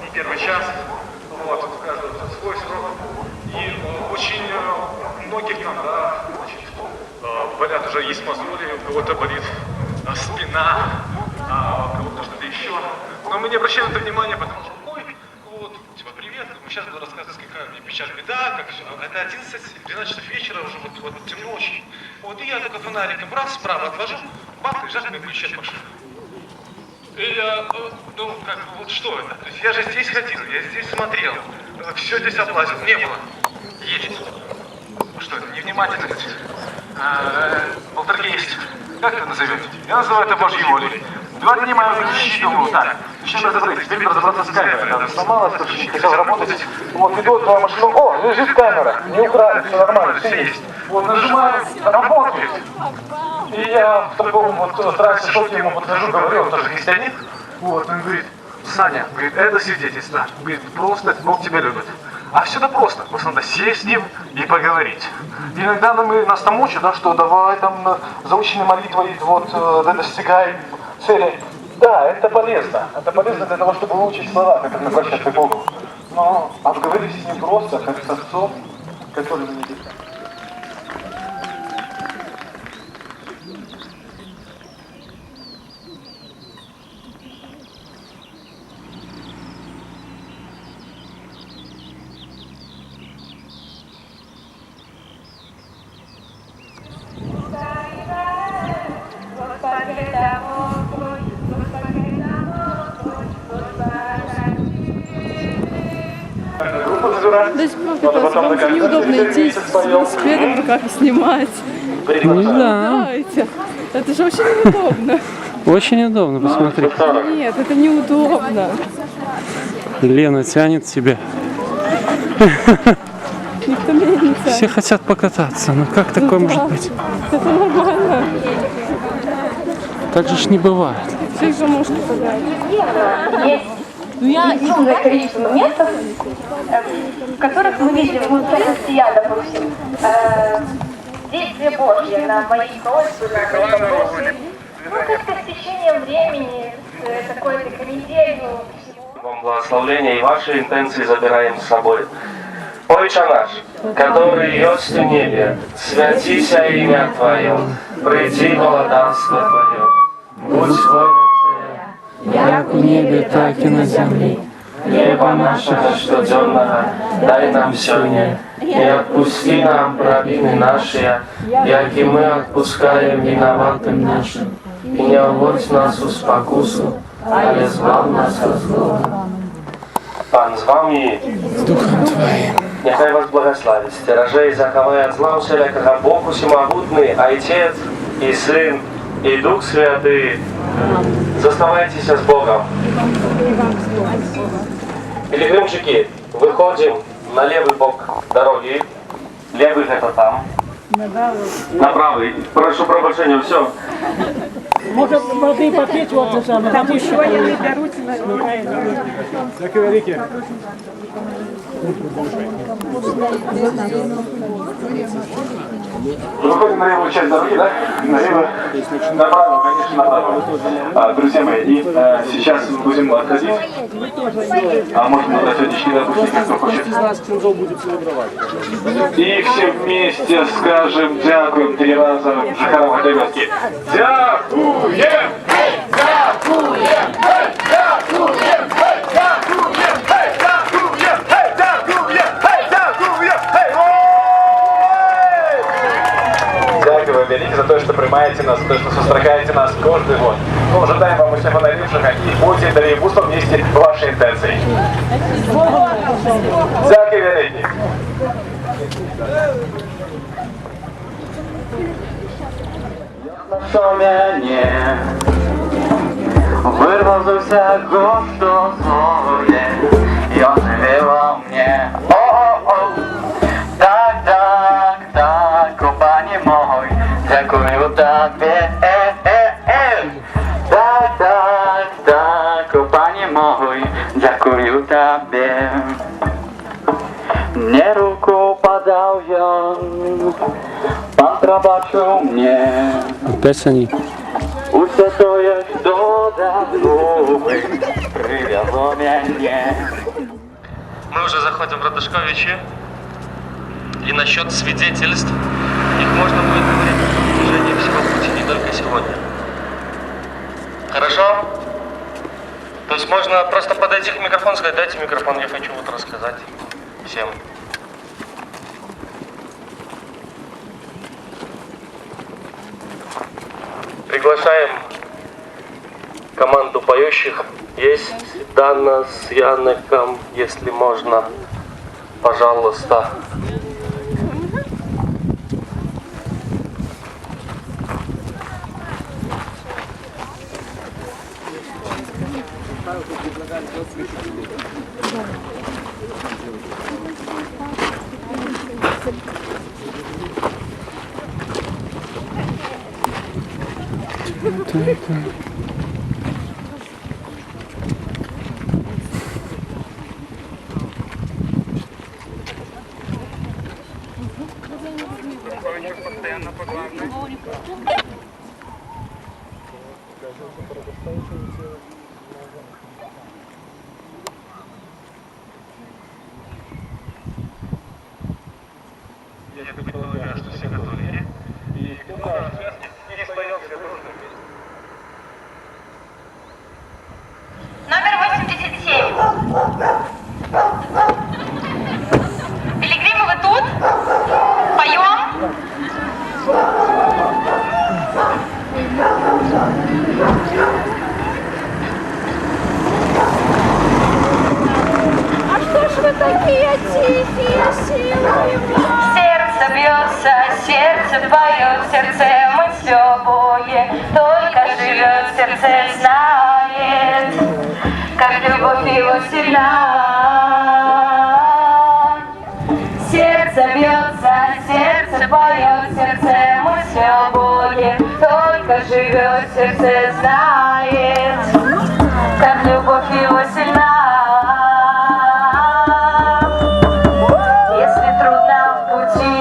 не первый час. Вот, у каждого свой срок. И очень многих там, да, значит, болят уже есть мозоли, у кого-то болит спина, у кого-то что-то еще. Но мы не обращаем на это внимания, потому что, ой, вот, типа, привет, мы сейчас буду рассказывать, какая у меня печаль, беда, как все. Это 11-12 часов вечера, уже вот темно очень. Вот, и я только фонариком раз справа отложу, бах, и жарко мне включать машину. И я, ну, как, вот что это? То есть я же здесь ходил, я здесь смотрел, все здесь облазил, не было. Есть. Что это, невнимательность? Полтергейст. Как это назовете? Я называю это Божьей волей. 2 дня моего ключи, думал, так, чем разобраться? Теперь разобраться с камерой. Она сломалась, потому что не хотел работать. Вот, иду, открываю машину, о, лежит камера, не украли, все нормально, все есть. Вот, нажимаю, работает. И я в таком вот трассе шоке ему подхожу, говорю, он тоже христианин. Вот, он говорит, Саня, говорит, это свидетельство. Говорит, просто Бог тебя любит. А все это просто, просто надо сесть с ним и поговорить. И иногда нас там учат, да, что давай там заученной молитвой вот достигай цели. Да, это полезно. Это полезно для того, чтобы выучить слова, как это обращаться к Богу. Но обговорить с ним просто, как с отцом, который на небесах. Вам же неудобно идти с велосипедом в руках и снимать. Ну да. Давайте. Это же очень неудобно. Очень удобно, посмотри. Нет, это неудобно. Лена тянет тебя. Никто меня не тянет. Все хотят покататься, но как такое может быть? Это нормально. Так же ж не бывает. Всех же может погадать. Есть безумное количество моментов, в которых мы видим, ну, в частности, я, допустим, действие Божье на мои просьбы, на мои вопросы. Ну, как-то с течением времени, с какой-то канителью, Вам благословление и ваши интенции забираем с собой. Отче наш, который есть в небе, святися имя Твое, приди владарство Твое, будь воля Твоя, Як в небе, так и на земле. хлеба нашего щоденного дай нам сегодня, и отпусти нам провины наши, як и мы отпускаем виноватым нашим. И не вводь нас в спокусу, але збав нас от зла. Пан з вами, С Духом Твоим. нехай вас благословит, стережей заховай от зла всякого Бог всемогутный, Отец и Сын и Дух Святый. Заставайтесь с Богом. Пилигримчики, выходим на левый бок дороги. Левый это там. На правый. Прошу пробачения, все. Може води попити, от це саме. Там ще воєнні беруть. Дякую велике. Выходим на левую часть дороги, да? Налево, направо, конечно, направо. Друзья мои, и сейчас будем отходить. А можно на сегодняшний выпуск, как кто хочет. И все вместе скажем дякуем 3 раза Захарова ребятки. Дякуем! Дякуем! Дякуем! Дякую велике за то, что принимаете нас, за то, что сострагаете нас каждый год. Ну, ожидаем вам усіх найбільших і будьте далі бустом вместе ваші інтенції. Дякую велике. Мене вырвал за всякого, что злое, и он живет во мне. О-о-о, так, купание мой, дякую тебе. Так, купание мой, дякую тебе. Мне руку подал я, пан пробачил мне. Опять они. Усе то є, що за губи привело меня. Мы уже заходим в Радошковичи, и насчет свидетельств, их можно будет говорить на протяжении всего пути, не только сегодня. Хорошо? То есть можно просто подойти к микрофону и сказать: дайте микрофон, я хочу вот рассказать всем. Приглашаем команду поющих. Есть Дана с Янеком, если можно, пожалуйста. Я предполагаю, что все готовы. И споем все дружно. Номер 87. Пилигримы, вы тут? Поем? А что ж вы такие тихие, силой? Сердце бьется, сердце поет, сердце мы все обои, только живет, сердце знает, как любовь его сильна. Сердце бьется, сердце поет, сердце мы все обои, только живет, сердце знает, как любовь его сильна. Если трудно в пути,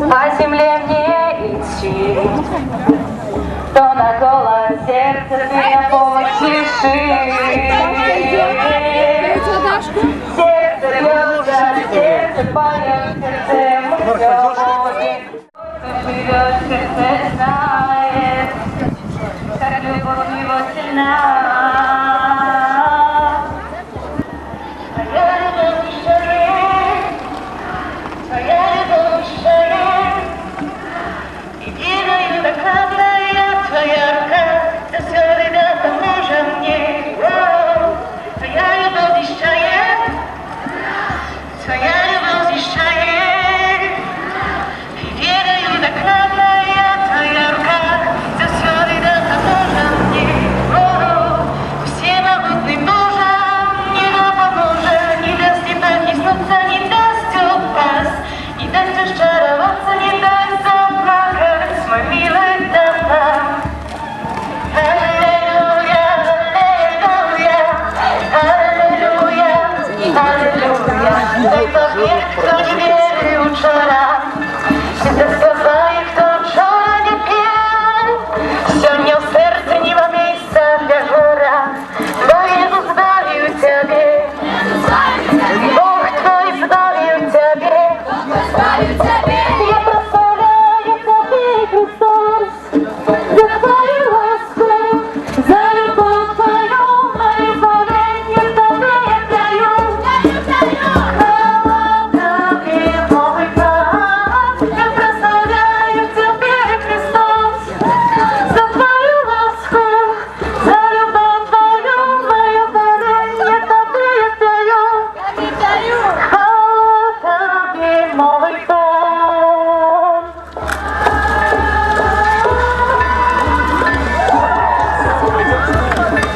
по земле мне идти, то на голое сердце ты на помощь спеши. Сердце бьется, сердце поет, сердце мы все обои, живет, сердце знает, как любовь его сильна. Твоя любовь шарит, твоя любовь шарит, единая доказанная твоя рука, да все ребят поможет мне. Твоя любовь вещает, твоя любовь вещает, верою доказанная твоя рука, да все ребят поможет мне. Всемогутный Боже, не поможет, не даст не проснуться, не даст упасть, не даст расчароваться, не даст заплакать, мой милый тата. Аллилуйя, аллилуйя, аллилуйя, аллилуйя. Дай поверь, кто не верил вчера, это сказай, кто вчера не пел, сьогодні в серці ні во місця для жора. Дай Ісус збавив тебе, Бог твой збавив тебе. Я прославляю тебе, Христос, за твою ласку, за любов твою, мое славление тебе я даю. Хвала тебе, мой Бог, я прославляю тебе, Христос, за твою ласку, за любов твою, мое славление тебе я даю. Хвала тебе, мой Бог.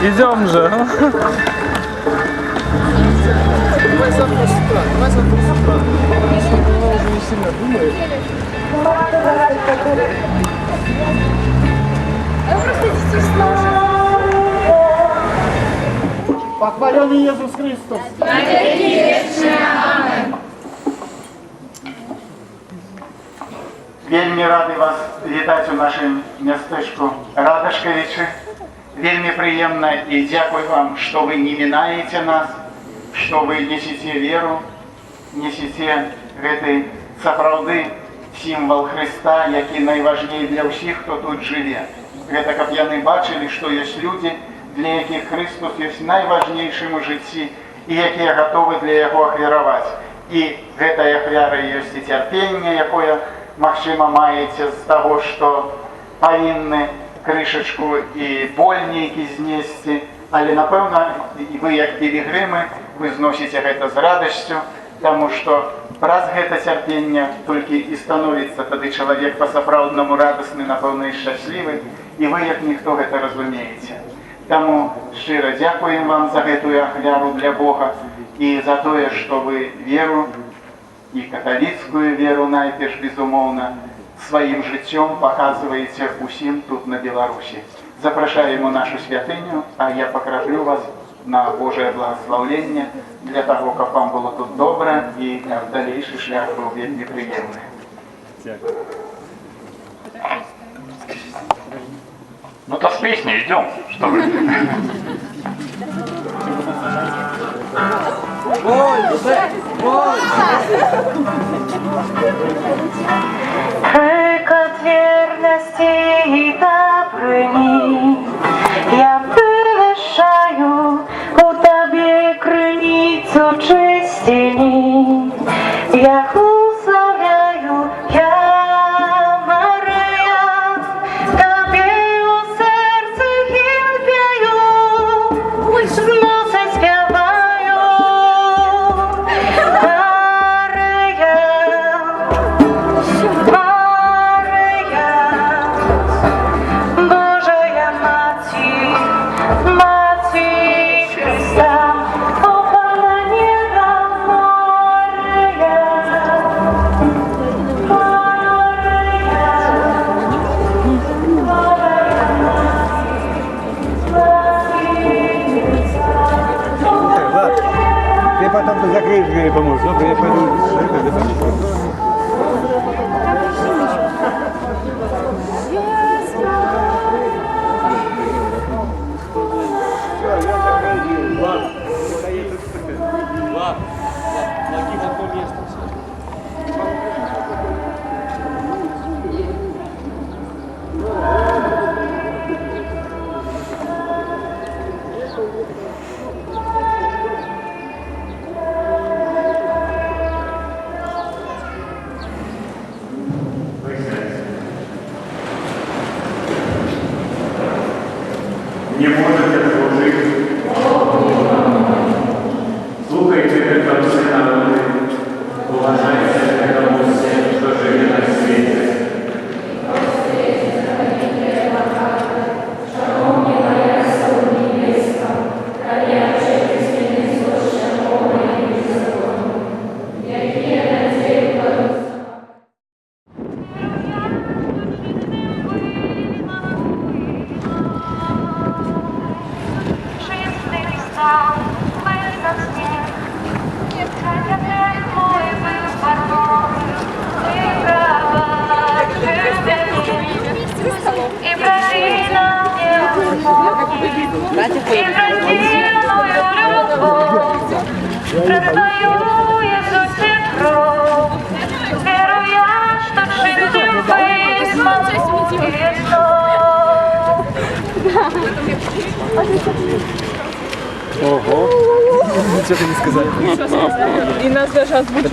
Идем же. Похвалений Ісус Христос. Вельми радий вас вітати у нашому містечку Радошковичі. Вельми приємно і дякую вам, що ви не мінаєте нас, що ви несете віру, несете гэты сапраўды сімвол Христа, який найважней для всіх, хто тут живе. Гэта каб яны бачили, що є люди, для яких Христос є найважнейшим у житті і які готові для його ахвяраваць. І гэтая ахвяра ёсць і цярпенне, якое, магчыма, маеце з таго, што павінны крышачку і боль нейкі знесці, але, напэўна, вы, як пілігрымы, вы зносіце гэта з радасцю, таму што праз гэта цярпенне толькі і становіцца тады чалавек па-сапраўднаму радасны, напэўна, і шчаслівы, і вы, як ніхто, гэта разумееце. Таму шчыра дзякуем вам за гэтую ахвяру для Бога і за тое, што вы веру, і каталіцкую веру найперш, безумоўна, сваім жыццём паказваеце усім тут на Беларусі. Запрашаем у нашу святыню, а я пакраплю вас на Божае благословленне для того, каб вам было тут добра і далейшы шлях быў вельмі прыемны. Ну то с песней идем, что вы. Приклад вірності і добрині я вивішаю у тобі криницю чистіні. Я уславляю, я Марія, тобі у серці гімн п'ю, з носа співаю. Марія, Божая Маті, Маті Христа, охороняла Марія, Ты потом закроешь дверь, поможешь. Добре, я пойду. Не можете служить. Слухайте это все народы, уважайте этому всем, что живет на свете. чистий став, вираз сніг, як мой вибор новий, вибрала чистий, і прости нам неуспокій, і прости мою любов, предаю Иисусе кровь, веру я, что жизнью быть смогу и снова. Ого. Ничего не сказали. И нас даже озвучили.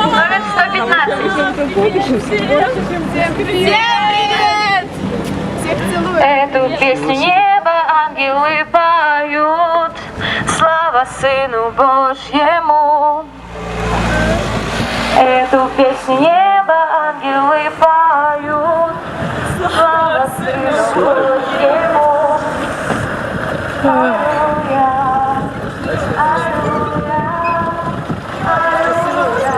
Номер 115. Всем привет! Всех целую. Эту песню неба ангелы поют, слава Сыну Божьему. Эту песню неба ангелы поют, слава Сыну Божьему. Аллилуйя, аллилуйя, аллилуйя.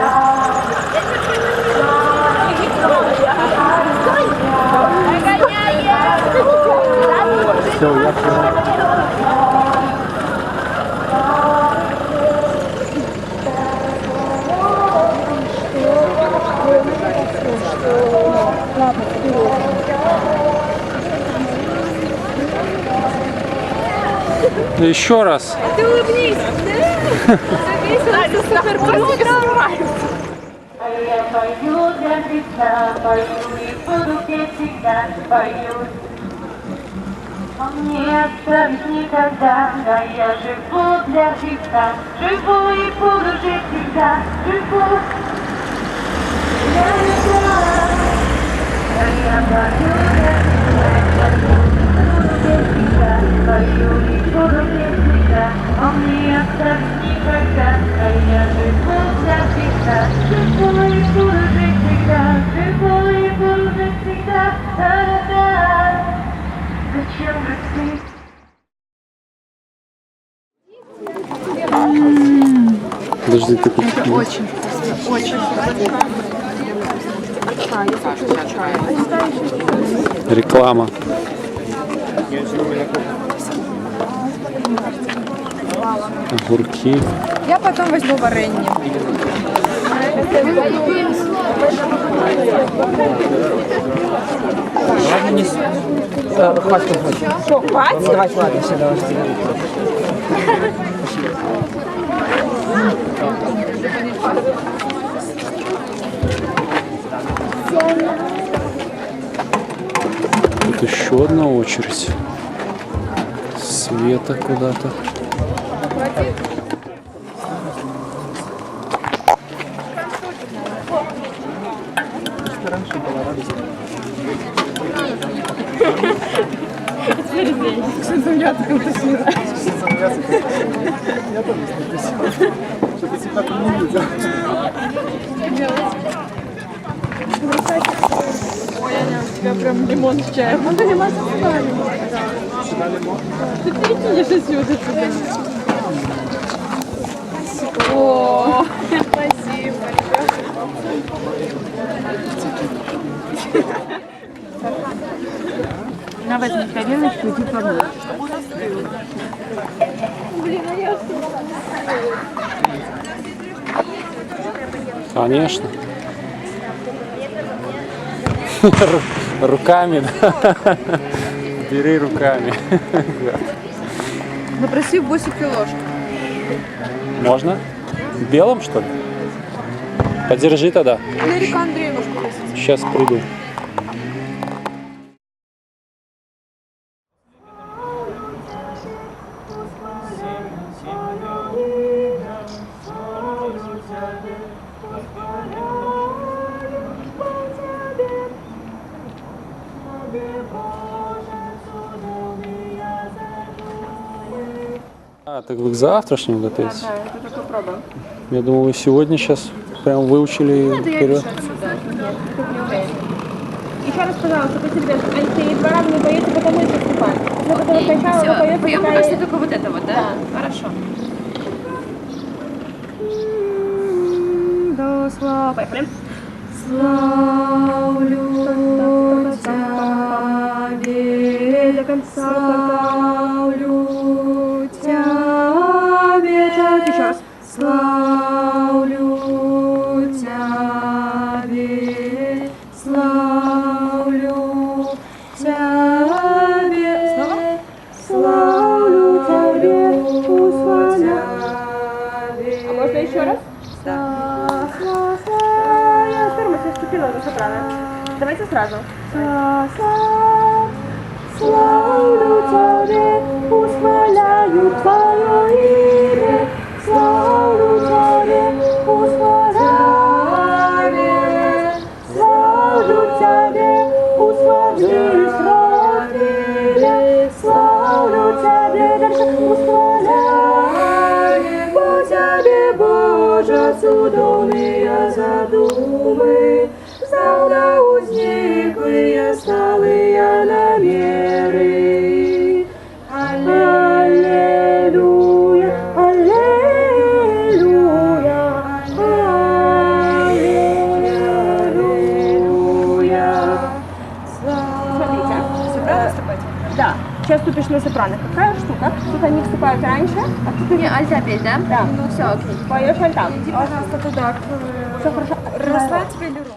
Все, я понял. Еще раз. Ты улыбнись. Да. Это супер круто. А я пою для Христа, пою и буду петь всегда, пою. Он не оставит никогда, а я живу для Христа, живу и буду жить всегда, живу. Я люблю, а я пою для Христа, пою и буду петь всегда, он не оставит никогда, а я живу для Христа, живу и буду жить всегда, живу и буду жить всегда, да-да-да. Зачем же ты? Подожди, ты тут. Очень вкусно. Очень Реклама. Огурки. Я потом возьму варенье. Хватит. Что, хватит? Давай, ладно, все, давай. Тут еще одна очередь. Света куда-то. Ой, Аня, у тебя прям лимон с чаем. Надо лимон с чаем. Ты прикинешь отсюда сюда. О, спасибо. На возьми тарелочку, иди помочь. Блин, а я Конечно. Руками, да? Бери руками. Попроси бусик и ложку. Можно? В белом, что ли? Подержи тогда. Лерика Андреевна. Сейчас приду. А, так вы к завтрашнему готовитесь? Да, это только проба. Я думал, вы сегодня сейчас прям выучили вперед. Еще раз, пожалуйста, пусть ребят, Альфей, 2 раза не поете, потому и приступаем. Я потом сначала вы поете, Поем пока пока я- что только вот это вот, да? Хорошо. До слова. Поехали. Славлю Тебе, До конца. славлю Тебе, Еще раз. славлю Тебе, славлю Тебе, славлю Тебе, А можно еще раз? Да. Я тормоз, я вступила на сопрано. Давайте сразу. Славлю Тебе, усволяю Твое имя, славлю Тебе, усволяю, славлю Тебе, усволяю родине, славлю Тебе, дальше усволяю, по Тебе, Боже, судовные задумы, завда узниклые, сталые намеры. Аллилуйя, аллилуйя, аллилуйя. Смотрите, сопрано вступать? Да. Сейчас ступишь на сопрано. Какая штука? Тут они вступают раньше, а тут Не, альт опять, да? Да. Ну все, окей. поешь альтан. Иди, пожалуйста, туда. Все хорошо. Росла тебе Леру.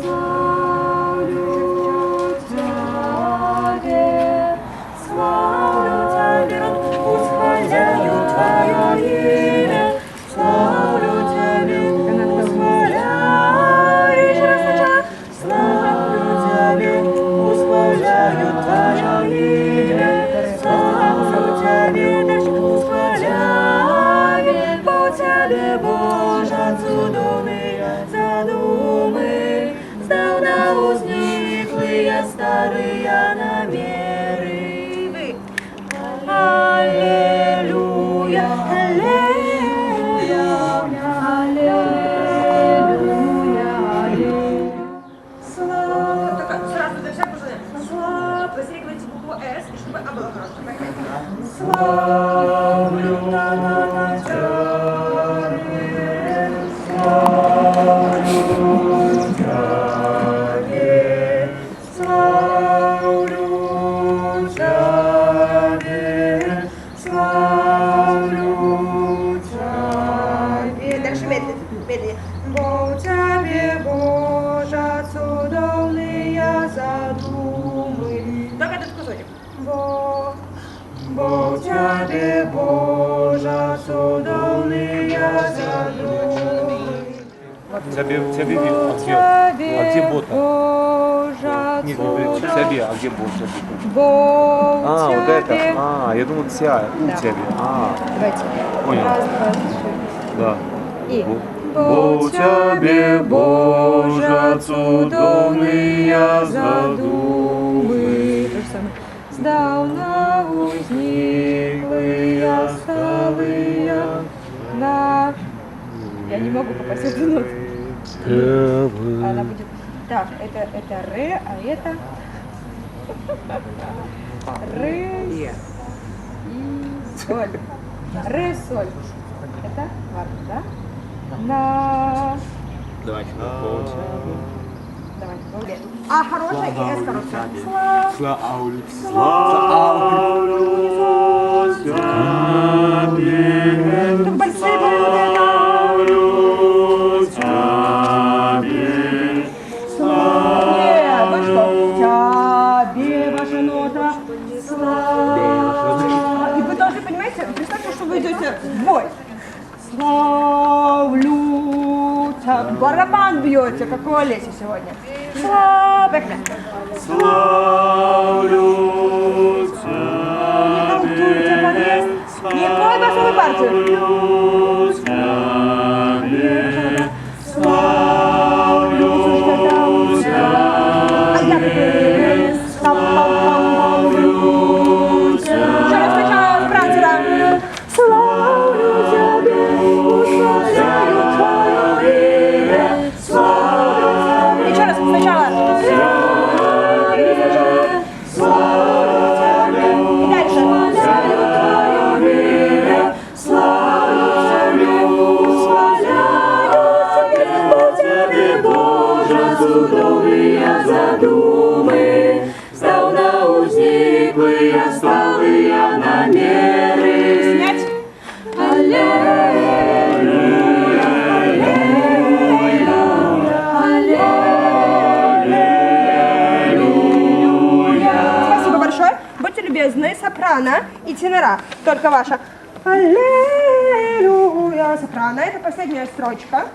Славлю старые намеры. Аллилуйя, аллилуйя, аллилуйя, аллилуйя. Слава. Сразу до всякого слова. Слава. Выстригивайте букву «С», и чтобы «А» было хорошо. Славлю на начале, славлю Тебе, славлю Тебе, славлю Тебе. Дальше медленнее. Бо Тебе, Боже, чудовные задумы. Только этот кусочек. Бо Тебе, Боже, чудовные задумы. Тебе, а где бота? Нет, тебе, а где бота? Вот это. Я думал, тебя, у тебе. Давайте. Понял. Раз, два, три. Да. И. Бо Тебе, Боже, чудовные задумы. То же самое. Здавна возниклые столые. Да. Я не могу попасть в эту ноту. Она будет. Так, это ре, а это ре и соль. Ре, соль. Это ладно, да? На. Давайте. Давай, молодец. А хорошая и С хорошая. Тут большие буквы. Нет, вы что? Тебе ваша нота. И вы должны, понимаете, представьте, что вы идете в бой. Славлю тебя. Барабан бьете, как у Олеси сегодня. Славлю. Славлю Не халтуйте, подъезд. Не пой басовую партию. Славлю А я еще раз сначала с братера. Славлю тебя, уславляю твое имя. Еще раз сначала. И дальше. Чудовые задумы, здавна возниклые столые намеры. Снять. Аллилуйя, аллилуйя, аллилуйя. Спасибо большое. Будьте любезны, сопрано и тенора. Только ваша. Аллилуйя. Сопрано. Это последняя строчка.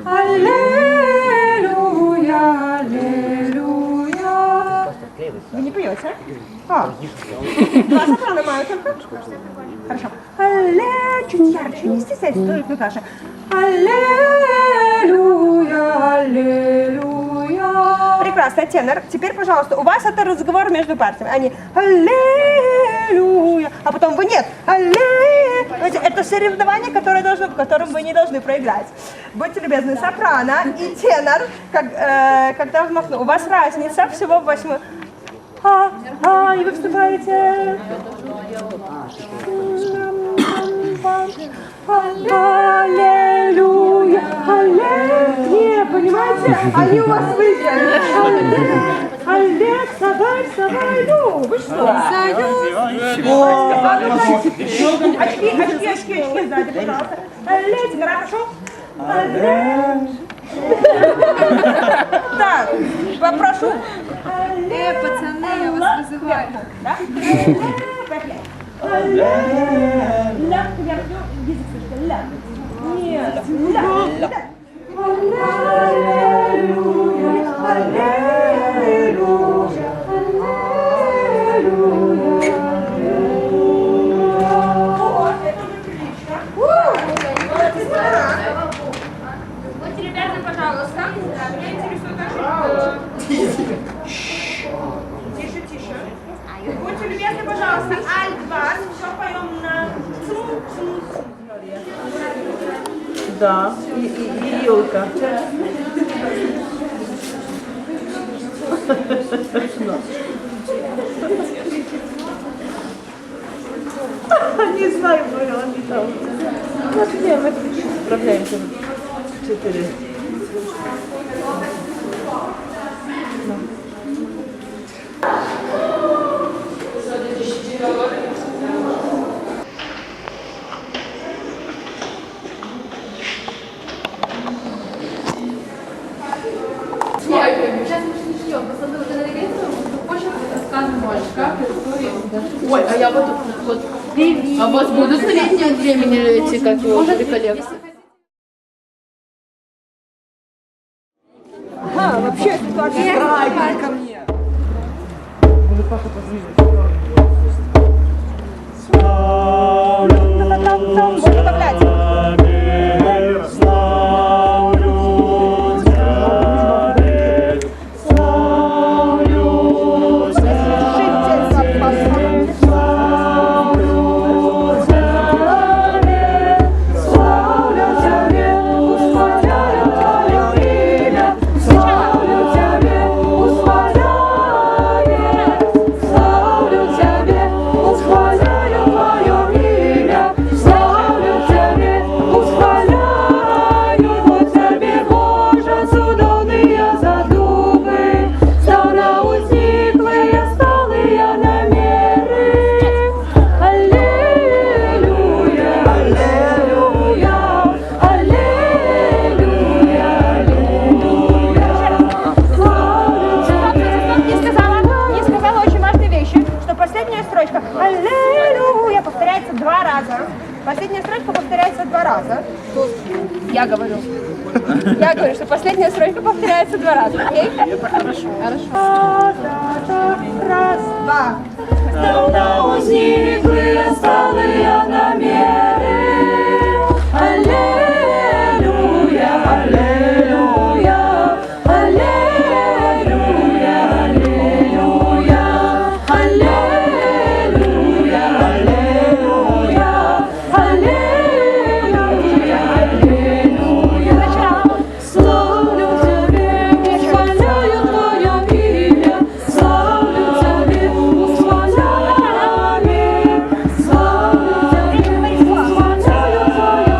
Аллилуйя, аллилуйя. Вы не поете? Два сопрано маю только. Хорошо. Чуть ярче, не стесняйтесь, только Наташа. Аллилуйя, аллилуйя. Прекрасно, тенор. Теперь, пожалуйста, у вас это разговор между партиями. Они аллилуйя, а потом вы нет. Аллилуйя. Это соревнование, в котором вы не должны проиграть. Будьте любезны, сопрано и тенор, когда взмахну. У вас разница всего в 8. И вы вступаете. Аллилуйя, аллилуйя. Не, понимаете? Они у вас выиграли. Аллилуйя, вставай, ну, вы что? Очки сзади, пожалуйста. Аллилуйя, тенора, пошел. Так, попрошу. Пацаны, я вас вызываю. Да? Ля, язык слышно, ля. Нет, ля. Аллилуйя, аллилуйя, аллилуйя. Это неприлично. Будьте любезны, пожалуйста. Меня интересует очень Да, и елка. Не знаю, они там. Вот где мы справляемся. 4. Ой, а я вот а у вас будут средние времени эти, как его, реколлекции? Ага, вообще ситуация. Ко мне. Аллилуйя повторяется 2 раза. Последняя строчка повторяется 2 раза. Я говорю. Я говорю, что последняя строчка повторяется 2 раза. Окей? Хорошо. Хорошо. Раз, два. Давно возникли сталые намеры. Аллилуйя, аллилуйя, аллилуйя, аллилуйя, аллилуйя, аллилуйя, аллилуйя. Славлю Тебя, восхваляю Твое имя, славлю Тебя, восхваляю, славлю Тебя, восхваляю Твое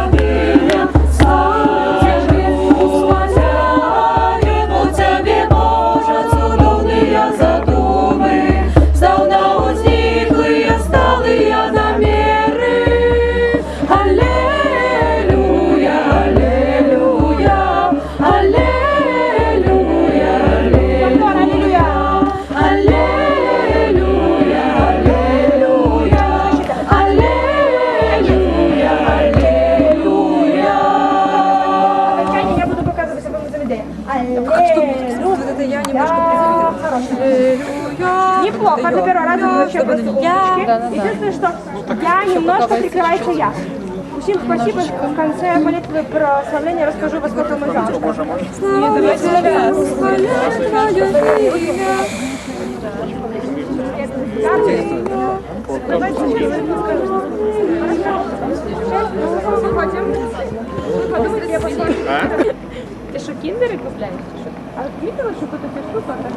имя, славлю Тебя, восхваляю, бо Тебе, Боже, чудовные задумы, здавна возникли сталые намеры. Аллилуйя, аллилуйя, аллилуйя, аллилуйя, аллилуйя, аллилуйя, аллилуйя. Я буду показывать об этом заведении. Это я немножко неплохо, для первого раза вообще просто умнички. Единственное, что я немножко прикрывается я. Всем спасибо. В конце молитвы прославления расскажу, во сколько мы завтра. Ты что, киндеры купляешь? А видела, что тут эти штуки, а так и